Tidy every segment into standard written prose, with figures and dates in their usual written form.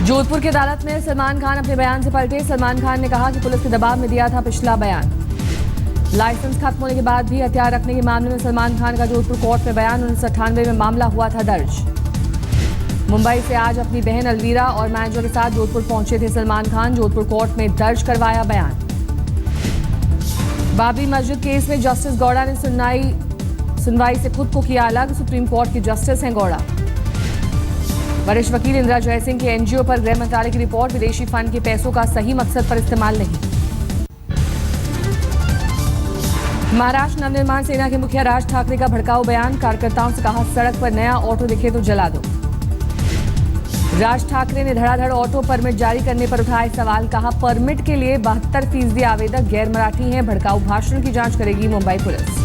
जोधपुर की अदालत में सलमान खान अपने बयान से पलटे। सलमान खान ने कहा कि पुलिस के दबाव में दिया था पिछला बयान। लाइसेंस खत्म होने के बाद भी हथियार रखने के मामले में सलमान खान का जोधपुर कोर्ट में बयान। 1998 में मामला हुआ था दर्ज। मुंबई से आज अपनी बहन अलवीरा और मैनेजर के साथ जोधपुर पहुंचे थे सलमान खान। जोधपुर कोर्ट में दर्ज करवाया बयान। बाबरी मस्जिद केस में जस्टिस गौड़ा ने सुनवाई से खुद को किया अलग। सुप्रीम कोर्ट की जस्टिस हैं गौड़ा। वरिष्ठ वकील इंदिरा जयसिंह की एनजीओ पर गृह मंत्रालय की रिपोर्ट। विदेशी फंड के पैसों का सही मकसद पर इस्तेमाल नहीं। महाराष्ट्र नवनिर्माण सेना के मुखिया राज ठाकरे का भड़काऊ बयान। कार्यकर्ताओं से कहा, सड़क पर नया ऑटो दिखे तो जला दो। राज ठाकरे ने धड़ाधड़ ऑटो परमिट जारी करने पर उठाए सवाल। कहा, परमिट के लिए 72% आवेदक गैर मराठी हैं। भड़काऊ भाषण की जांच करेगी मुंबई पुलिस।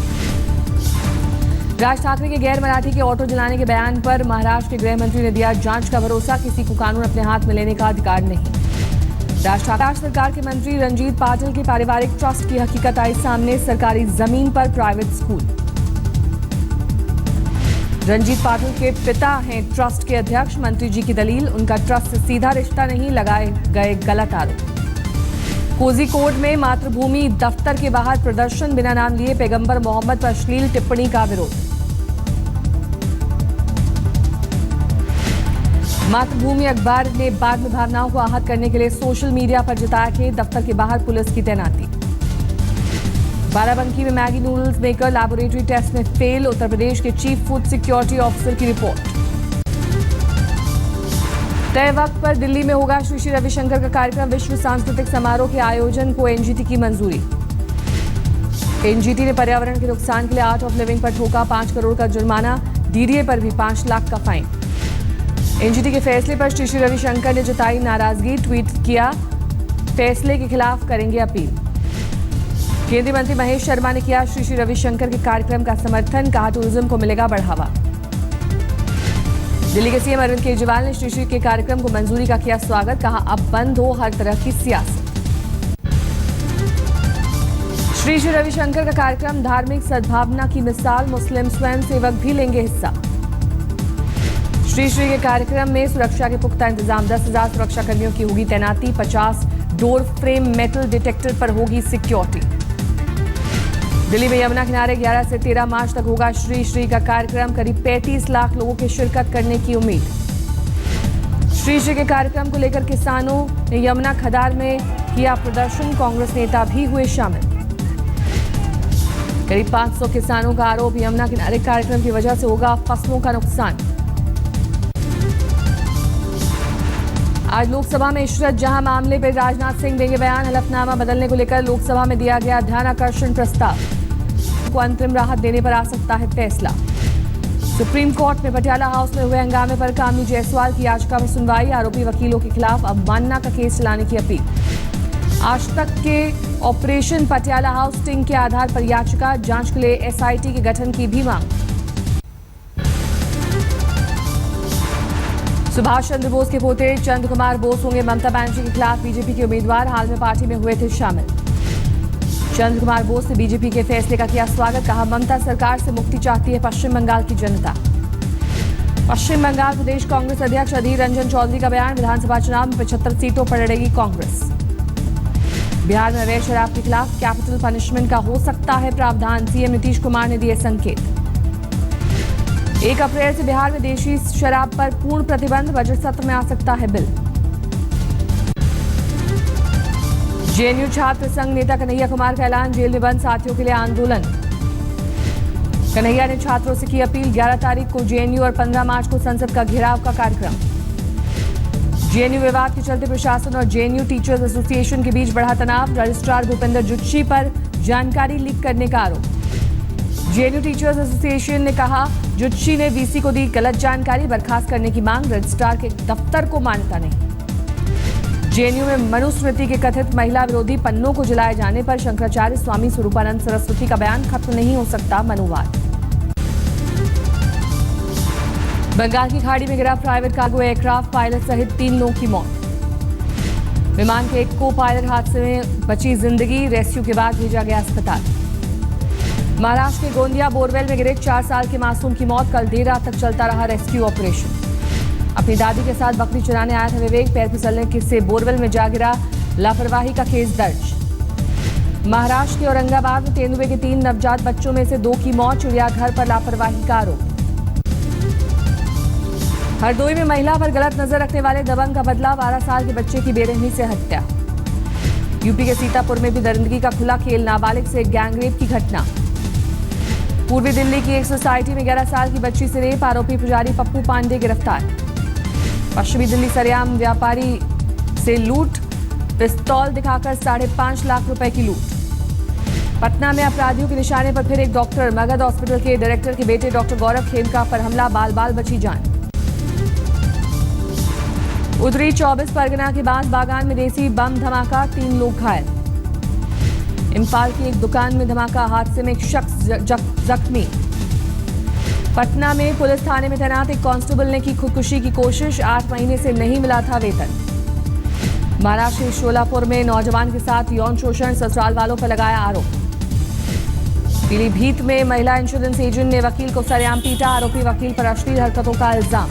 राज ठाकरे के गैर मराठी के ऑटो जलाने के बयान पर महाराष्ट्र के गृह मंत्री ने दिया जांच का भरोसा। किसी को कानून अपने हाथ में लेने का अधिकार नहीं। राज ठाकरे सरकार के मंत्री रंजीत पाटिल के पारिवारिक ट्रस्ट की हकीकत आई सामने। सरकारी जमीन पर प्राइवेट स्कूल। रंजीत पाटिल के पिता हैं ट्रस्ट के अध्यक्ष। मंत्री जी की दलील, उनका ट्रस्ट से सीधा रिश्ता नहीं, लगाए गए गलत आरोप। कोझिकोड में मातृभूमि दफ्तर के बाहर प्रदर्शन। बिना नाम लिए पैगंबर मोहम्मद पर अश्लील टिप्पणी का विरोध। मातृभूमि अखबार ने बाद में भावनाओं को आहत करने के लिए सोशल मीडिया पर जताया कि दफ्तर के बाहर पुलिस की तैनाती। बाराबंकी में Maggi noodles maker laboratory test में फेल। उत्तर प्रदेश के चीफ फूड सिक्योरिटी ऑफिसर की रिपोर्ट। तय वक्त पर दिल्ली में होगा श्री श्री रविशंकर का कार्यक्रम। विश्व सांस्कृतिक समारोह के आयोजन को एनजीटी की मंजूरी। एनजीटी ने पर्यावरण के नुकसान के लिए आर्ट ऑफ लिविंग पर ठोका 5 करोड़ का जुर्माना। डीडीए पर भी 5 लाख का फाइन। एनजीटी के फैसले पर श्री श्री रविशंकर ने जताई नाराजगी। ट्वीट किया, फैसले के खिलाफ करेंगे अपील। केंद्रीय मंत्री महेश शर्मा ने किया श्री श्री रविशंकर के कार्यक्रम का समर्थन। कहा, टूरिज्म को मिलेगा बढ़ावा। दिल्ली के सीएम अरविंद केजरीवाल ने श्री श्री के कार्यक्रम को मंजूरी का किया स्वागत। कहा, अब बंद हो हर तरह की सियासत। श्री श्री रविशंकर का कार्यक्रम धार्मिक सद्भावना की मिसाल। मुस्लिम स्वयंसेवक भी लेंगे हिस्सा। श्री श्री के कार्यक्रम में सुरक्षा के पुख्ता इंतजाम। 10,000 सुरक्षा कर्मियों की होगी तैनाती। 50 डोर फ्रेम मेटल डिटेक्टर पर होगी सिक्योरिटी। दिल्ली में यमुना किनारे 11 से 13 मार्च तक होगा श्री श्री का कार्यक्रम। करीब 35 लाख लोगों के शिरकत करने की उम्मीद। श्री श्री के कार्यक्रम को लेकर किसानों ने यमुना खदार में किया प्रदर्शन। कांग्रेस नेता भी हुए शामिल। करीब 500 किसानों का आरोप, यमुना किनारे कार्यक्रम की वजह से होगा फसलों का नुकसान। आज लोकसभा में इशरत जहां मामले पर राजनाथ सिंह देंगे बयान। हलफनामा बदलने को लेकर लोकसभा में दिया गया ध्यानाकर्षण प्रस्ताव। को अंतरिम राहत देने पर आ सकता है फैसला। सुप्रीम कोर्ट में पटियाला हाउस में हुए हंगामे पर कामनी जायसवाल की याचिका पर सुनवाई। आरोपी वकीलों के खिलाफ अवमानना का केस चलाने की अपील। आज तक के ऑपरेशन पटियाला हाउस स्टिंग के आधार पर याचिका। जांच के लिए एसआईटी के गठन की भी मांग। सुभाष चंद्र बोस के पोते चंद्र कुमार बोस होंगे ममता बनर्जी के खिलाफ बीजेपी के उम्मीदवार। हाल में पार्टी में हुए थे शामिल। चंद्र कुमार बोस ने बीजेपी के फैसले का किया स्वागत। कहा, ममता सरकार से मुक्ति चाहती है पश्चिम बंगाल की जनता। पश्चिम बंगाल प्रदेश कांग्रेस अध्यक्ष अधीर रंजन चौधरी का बयान। विधानसभा चुनाव में 75 सीटों पर लड़ेगी कांग्रेस। बिहार में अवैध शराब के खिलाफ कैपिटल पनिशमेंट का हो सकता है प्रावधान। सीएम नीतीश कुमार ने दिए संकेत। 1 अप्रैल से बिहार में देशी शराब पर पूर्ण प्रतिबंध। बजट सत्र में आ सकता है बिल। जेएनयू छात्र संघ नेता कन्हैया कुमार का ऐलान। जेल में बंद साथियों के लिए आंदोलन। कन्हैया ने छात्रों से की अपील। 11 तारीख को जेएनयू और 15 मार्च को संसद का घेराव का कार्यक्रम। जेएनयू विवाद के चलते प्रशासन और जेएनयू टीचर्स एसोसिएशन के बीच बढ़ा तनाव। रजिस्ट्रार भूपेंद्र जुच्ची पर जानकारी लीक करने का आरोप। जेएनयू टीचर्स एसोसिएशन ने कहा, जुच्ची ने वीसी को दी गलत जानकारी। बर्खास्त करने की मांग। रजिस्ट्रार के दफ्तर को मान्यता नहीं। जेएनयू में मनुस्मृति के कथित महिला विरोधी पन्नों को जलाए जाने पर शंकराचार्य स्वामी स्वरूपानंद सरस्वती का बयान। खत्म नहीं हो सकता मनुवाद। बंगाल की खाड़ी में गिरा प्राइवेट कार्गो एयरक्राफ्ट। पायलट सहित 3 लोगों की मौत। विमान के एक को पायलट हादसे में बची जिंदगी। रेस्क्यू के बाद भेजा गया अस्पताल। महाराष्ट्र के गोंदिया बोरवेल में गिरे 4 साल के मासूम की मौत। कल देर रात तक चलता रहा रेस्क्यू ऑपरेशन। अब अपनी दादी के साथ बकरी चराने आया था विवेक, पैर फिसलने से बोरवेल में जा गिरा, लापरवाही का केस दर्ज। महाराष्ट्र के औरंगाबाद में तेंदुए के 3 नवजात बच्चों में से 2 की मौत, चिड़ियाघर पर लापरवाही का आरोप। हरदोई में महिला पर गलत नजर रखने वाले दबंग का बदला, 12 साल के बच्चे की बेरहमी से हत्या। यूपी के सीतापुर में भी दरिंदगी का खुला खेल, नाबालिग से गैंगरेप की घटना। पूर्वी दिल्ली की एक सोसाइटी में 11 साल की बच्ची से रेप, आरोपी पुजारी पप्पू पांडे गिरफ्तार। पश्चिमी दिल्ली सरेआम व्यापारी से लूट, पिस्तौल दिखाकर 5.5 लाख रुपए की लूट। पटना में अपराधियों के निशाने पर फिर एक डॉक्टर, मगध हॉस्पिटल के डायरेक्टर के बेटे डॉक्टर गौरव खेमका पर हमला, बाल बाल बची जान। उत्तरी 24 परगना के बांस बागान में देसी बम धमाका, 3 लोग घायल। इम्फाल की एक दुकान में धमाका, हादसे में एक शख्स जख्मी। पटना में पुलिस थाने में तैनात एक कांस्टेबल ने की खुदकुशी की कोशिश, 8 महीने से नहीं मिला था वेतन। महाराष्ट्र के शोलापुर में नौजवान के साथ यौन शोषण, ससुराल वालों पर लगाया आरोप। पीलीभीत में महिला इंश्योरेंस एजेंट ने वकील को सरेआम पीटा, आरोपी वकील पर अश्लील हरकतों का इल्जाम।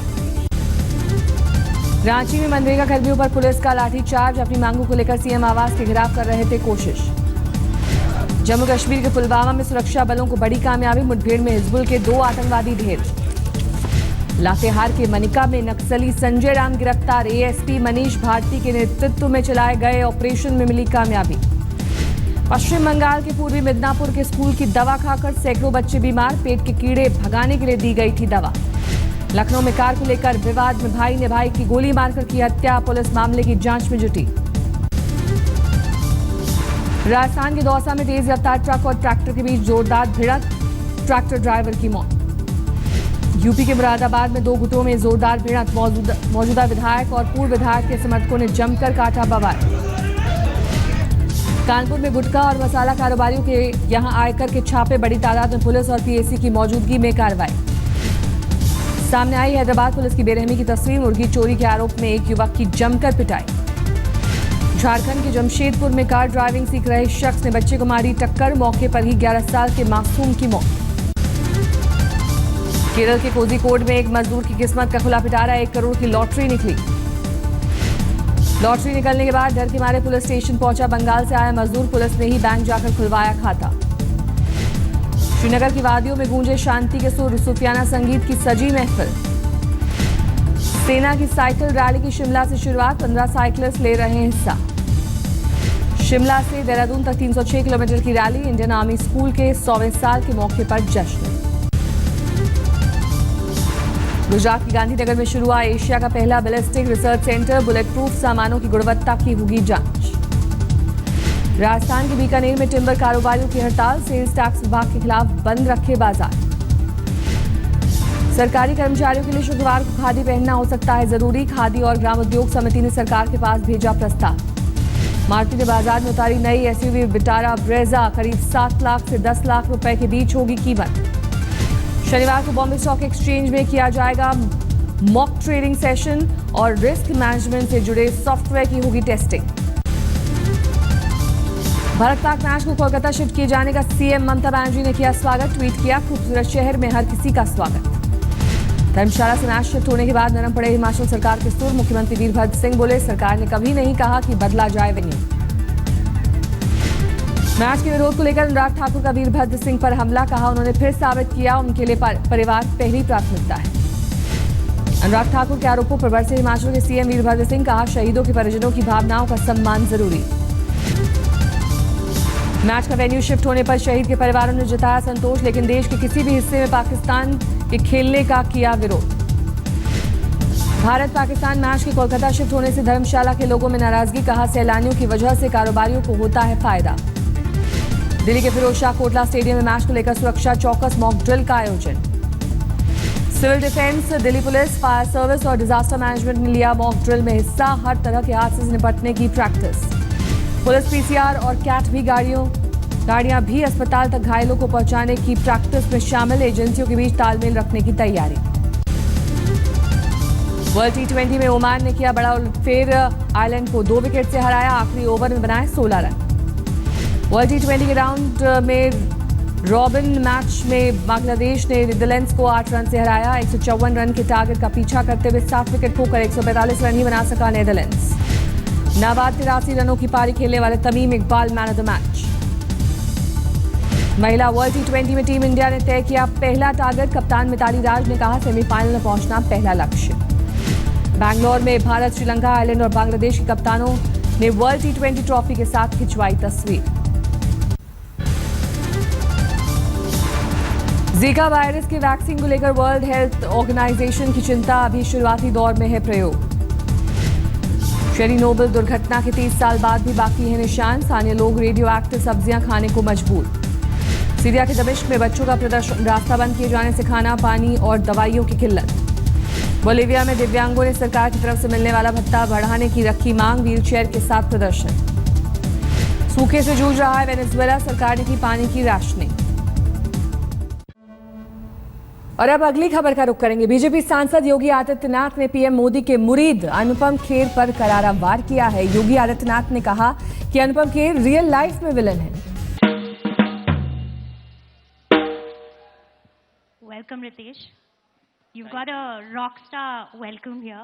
रांची में मनरेगा कर्मियों पर पुलिस का लाठीचार्ज, अपनी मांगों को लेकर सीएम आवास के घेराव कर रहे थे कोशिश। जम्मू कश्मीर के पुलवामा में सुरक्षा बलों को बड़ी कामयाबी, मुठभेड़ में हिजबुल के 2 आतंकवादी ढेर। लातेहार के मनिका में नक्सली संजय राम गिरफ्तार, एएसपी मनीष भारती के नेतृत्व में चलाए गए ऑपरेशन में मिली कामयाबी। पश्चिम बंगाल के पूर्वी मिदनापुर के स्कूल की दवा खाकर सैकड़ों बच्चे बीमार, पेट के कीड़े भगाने के लिए दी गई थी दवा। लखनऊ में कार को लेकर विवाद में भाई ने भाई की गोली मारकर की हत्या, पुलिस मामले की जांच में जुटी। राजस्थान के दौसा में तेज रफ्तार ट्रक और ट्रैक्टर के बीच जोरदार भिड़ंत, ट्रैक्टर ड्राइवर की मौत। यूपी के मुरादाबाद में 2 गुटों में जोरदार भिड़ंत, मौजूदा विधायक और पूर्व विधायक के समर्थकों ने जमकर काटा बवाल। कानपुर में गुटखा और मसाला कारोबारियों के यहां आयकर के छापे, बड़ी तादाद में पुलिस और पीएसी की मौजूदगी में कार्रवाई। सामने आई हैदराबाद पुलिस की बेरहमी की तस्वीर, मुर्गी चोरी के आरोप में एक युवक की जमकर पिटाई। झारखंड के जमशेदपुर में कार ड्राइविंग सीख रहे शख्स ने बच्चे को मारी टक्कर, मौके पर ही 11 साल के मासूम की मौत। केरल के कोझिकोड में एक मजदूर की किस्मत का खुला पिटारा, 1 करोड़ की लॉटरी निकली। लॉटरी निकलने के बाद डर के मारे पुलिस स्टेशन पहुंचा बंगाल से आया मजदूर, पुलिस ने ही बैंक जाकर खुलवाया खाता। श्रीनगर की वादियों में गूंजे शांति के सुर, सूफियाना संगीत की सजी महफिल। सेना की साइकिल रैली की शिमला से शुरुआत, 15 साइकिलिस्ट ले रहे हैं हिस्सा। शिमला से देहरादून तक 306 किलोमीटर की रैली, इंडियन आर्मी स्कूल के 100वें साल के मौके पर जश्न। गुजरात के गांधीनगर में शुरू हुआ एशिया का पहला ballistic research centre, bullet proof सामानों की गुणवत्ता की होगी जांच। राजस्थान के बीकानेर में टिम्बर कारोबारियों की हड़ताल, सेल्स टैक्स विभाग के खिलाफ बंद रखे बाजार। सरकारी कर्मचारियों के लिए शुक्रवार को खादी पहनना हो सकता है जरूरी, खादी और ग्रामोद्योग समिति ने सरकार के पास भेजा प्रस्ताव। मारुति ने बाजार में उतारी नई एसयूवी विटारा ब्रेजा, करीब 7 लाख से 10 लाख रुपए के बीच होगी कीमत। शनिवार को बॉम्बे स्टॉक एक्सचेंज में किया जाएगा मॉक ट्रेडिंग सेशन और रिस्क मैनेजमेंट से जुड़े सॉफ्टवेयर की होगी टेस्टिंग। भारत पाक मैच को कोलकाता शिफ्ट किए जाने का सीएम ममता बनर्जी ने किया स्वागत, ट्वीट किया, खूबसूरत शहर में हर किसी का स्वागत। धर्मशाला से मैच शिफ्ट होने के बाद नरम पड़े हिमाचल सरकार के सुर, मुख्यमंत्री वीरभद्र सिंह बोले, सरकार ने कभी नहीं कहा कि बदला जाए वेन्यू। मैच के विरोध को लेकर अनुराग ठाकुर का वीरभद्र सिंह पर हमला, कहा उन्होंने फिर साबित किया उनके लिए परिवार पहली प्राथमिकता है। अनुराग ठाकुर के आरोपों पर बरसे हिमाचल के सीएम वीरभद्र सिंह, कहा शहीदों के परिजनों की भावनाओं का सम्मान जरूरी। मैच का वेन्यू शिफ्ट होने पर शहीद के परिवारों ने जताया संतोष, लेकिन देश के किसी भी हिस्से में पाकिस्तान के खेलने का किया विरोध। भारत पाकिस्तान मैच के कोलकाता शिफ्ट होने से धर्मशाला के लोगों में नाराजगी, कहा सैलानियों की वजह से कारोबारियों को होता है फायदा। दिल्ली के फिरोजशाह कोटला स्टेडियम में मैच को लेकर सुरक्षा चौकस मॉक ड्रिल का आयोजन। Civil defence, Delhi police, fire service और डिजास्टर मैनेजमेंट ने लिया मॉक ड्रिल में हिस्सा, हर तरह के हादसे से निपटने की प्रैक्टिस। पुलिस, पीसीआर और कैट भी गाड़ियां भी अस्पताल तक घायलों को पहुंचाने की प्रैक्टिस में शामिल, एजेंसियों के बीच तालमेल रखने की तैयारी। वर्ल्ड टी20 में ओमान ने किया बड़ा उलटफेर, आयरलैंड को 2 विकेट से हराया, आखिरी ओवर में बनाए 16 रन। वर्ल्ड टी20 के राउंड में रॉबिन मैच में बांग्लादेश ने नीदरलैंड्स को 8 रन से हराया। 154 रन के टारगेट का पीछा करते हुए 7 विकेट खोकर 145 रन ही बना सका नीदरलैंड्स। नाबाद 83 रनों की पारी खेलने वाले Tamim Iqbal man of the match. महिला वर्ल्ड टी20 में टीम इंडिया ने तय किया पहला टारगेट। कप्तान मिताली राज ने कहा सेमीफाइनल में पहुंचना पहला लक्ष्य। बैंगलोर में भारत, श्रीलंका, आयरलैंड और बांग्लादेश के कप्तानों ने वर्ल्ड टी20 ट्रॉफी के साथ खिंचवाई तस्वीर। जीका वायरस के वैक्सीन को लेकर वर्ल्ड हेल्थ ऑर्गेनाइजेशन की चिंता। अभी शुरुआती दौर में है प्रयोग। शेरिनोबिल दुर्घटना के 30 साल बाद भी बाकी है निशान। स्थानीय लोग रेडियो एक्टिव सब्जियां खाने को मजबूर। सीरिया के दमिश्क में बच्चों का प्रदर्शन। रास्ता बंद किए जाने से खाना, पानी और दवाइयों की किल्लत। बोलिविया में दिव्यांगों ने सरकार की तरफ से मिलने वाला भत्ता बढ़ाने की रखी मांग। व्हीलचेयर के साथ प्रदर्शन। सूखे से जूझ रहा है वेनेजुएला। सरकार ने की पानी की राशनिंग। और अब अगली खबर का रुख करेंगे। बीजेपी सांसद योगी आदित्यनाथ ने पीएम मोदी के मुरीद अनुपम खेर पर करारा वार किया है। योगी आदित्यनाथ ने कहा कि अनुपम खेर रियल लाइफ में विलन है। Welcome, Ritesh. You've got a rock star welcome here.